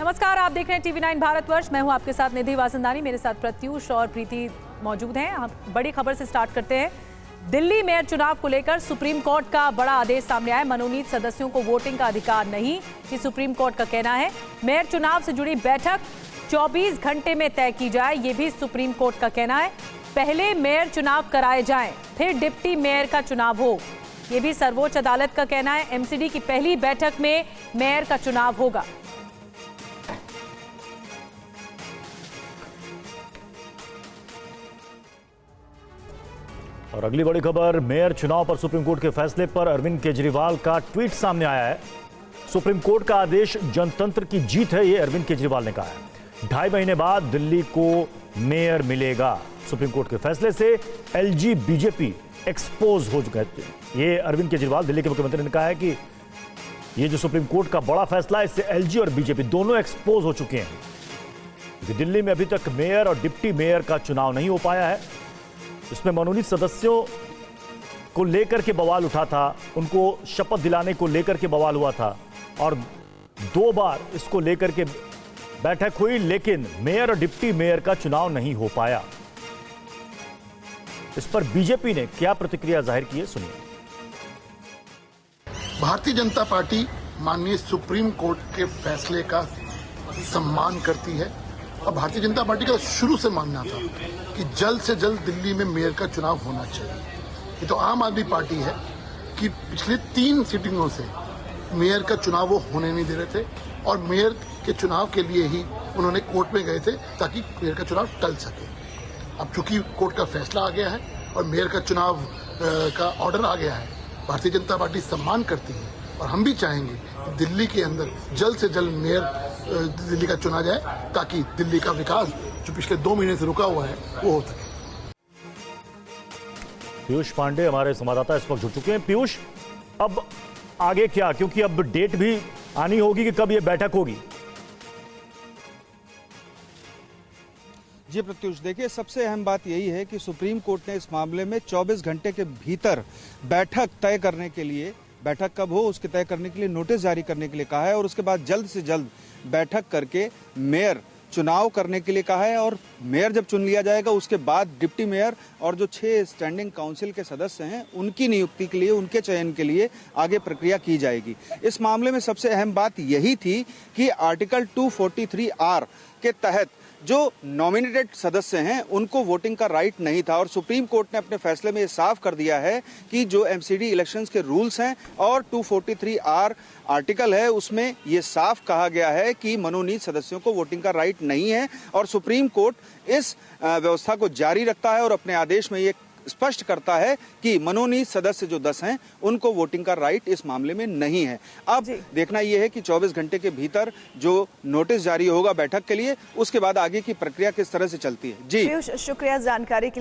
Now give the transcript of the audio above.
नमस्कार, आप देख रहे हैं TV9 भारतवर्ष। मैं हूं आपके साथ निधि वासंदानी, मेरे साथ प्रत्यूष और प्रीति मौजूद हैं। हम बड़ी खबर से स्टार्ट करते हैं। दिल्ली मेयर चुनाव को लेकर सुप्रीम कोर्ट का बड़ा आदेश सामने आया। मनोनीत सदस्यों को वोटिंग का अधिकार नहीं, ये सुप्रीम कोर्ट का कहना है। मेयर चुनाव से जुड़ी बैठक 24 घंटे में तय की जाए, ये भी सुप्रीम कोर्ट का कहना है। पहले मेयर चुनाव कराए जाएं, फिर डिप्टी मेयर का चुनाव हो, ये भी सर्वोच्च अदालत का कहना है। एमसीडी की पहली बैठक में मेयर का चुनाव होगा। और अगली बड़ी खबर, मेयर चुनाव पर सुप्रीम कोर्ट के फैसले पर अरविंद केजरीवाल का ट्वीट सामने आया है। सुप्रीम कोर्ट का आदेश जनतंत्र की जीत है, ये अरविंद केजरीवाल ने कहा है। 2.5 महीने बाद दिल्ली को मेयर मिलेगा। सुप्रीम कोर्ट के फैसले से एलजी बीजेपी एक्सपोज हो चुका है। ये अरविंद केजरीवाल दिल्ली के मुख्यमंत्री ने कहा है कि ये जो सुप्रीम कोर्ट का बड़ा फैसला है, इससे एलजी और बीजेपी दोनों एक्सपोज हो चुके हैं, क्योंकि दिल्ली में अभी तक मेयर और डिप्टी मेयर का चुनाव नहीं हो पाया है। इसमें मनोनीत सदस्यों को लेकर के बवाल उठा था, उनको शपथ दिलाने को लेकर के बवाल हुआ था और 2 बार इसको लेकर के बैठक हुई, लेकिन मेयर और डिप्टी मेयर का चुनाव नहीं हो पाया। इस पर बीजेपी ने क्या प्रतिक्रिया जाहिर की है, सुनिए। भारतीय जनता पार्टी माननीय सुप्रीम कोर्ट के फैसले का सम्मान करती है और भारतीय जनता पार्टी का शुरू से मानना था कि जल्द से जल्द दिल्ली में मेयर का चुनाव होना चाहिए। ये तो आम आदमी पार्टी है कि पिछले 3 सिटिंगों से मेयर का चुनाव वो होने नहीं दे रहे थे और मेयर के चुनाव के लिए ही उन्होंने कोर्ट में गए थे ताकि मेयर का चुनाव टल सके। अब चूंकि कोर्ट का फैसला आ गया है और मेयर का चुनाव का ऑर्डर आ गया है, भारतीय जनता पार्टी सम्मान करती है और हम भी चाहेंगे कि दिल्ली के अंदर जल्द से जल्द मेयर दिल्ली का चुना जाए ताकि दिल्ली का विकास जो पिछले 2 महीने से रुका हुआ है वो हो सके। पीयूष पांडे हमारे संवाददाता इस वक्त जुड़ चुके हैं। पीयूष, अब आगे क्या, क्योंकि अब डेट भी आनी होगी कि कब ये बैठक होगी? जी प्रत्युष, देखिए सबसे अहम बात यही है कि सुप्रीम कोर्ट ने इस मामले में 24 घंटे के भीतर बैठक तय करने के लिए, बैठक कब हो उसके तय करने के लिए नोटिस जारी करने के लिए कहा है और उसके बाद जल्द से जल्द बैठक करके मेयर चुनाव करने के लिए कहा है। और मेयर जब चुन लिया जाएगा उसके बाद डिप्टी मेयर और जो 6 स्टैंडिंग काउंसिल के सदस्य हैं उनकी नियुक्ति के लिए, उनके चयन के लिए आगे प्रक्रिया की जाएगी। इस मामले में सबसे अहम बात यही थी कि आर्टिकल 243R के तहत जो नॉमिनेटेड सदस्य हैं उनको वोटिंग का राइट नहीं था और सुप्रीम कोर्ट ने अपने फैसले में ये साफ कर दिया है कि जो एमसीडी इलेक्शंस के रूल्स हैं और 243R आर्टिकल है उसमें ये साफ कहा गया है कि मनोनीत सदस्यों को वोटिंग का राइट नहीं है और सुप्रीम कोर्ट इस व्यवस्था को जारी रखता है और अपने आदेश में ये स्पष्ट करता है कि मनोनीत सदस्य जो 10 हैं उनको वोटिंग का राइट इस मामले में नहीं है। अब देखना यह है कि 24 घंटे के भीतर जो नोटिस जारी होगा बैठक के लिए, उसके बाद आगे की प्रक्रिया किस तरह से चलती है। जी शुक्रिया जानकारी के लिए।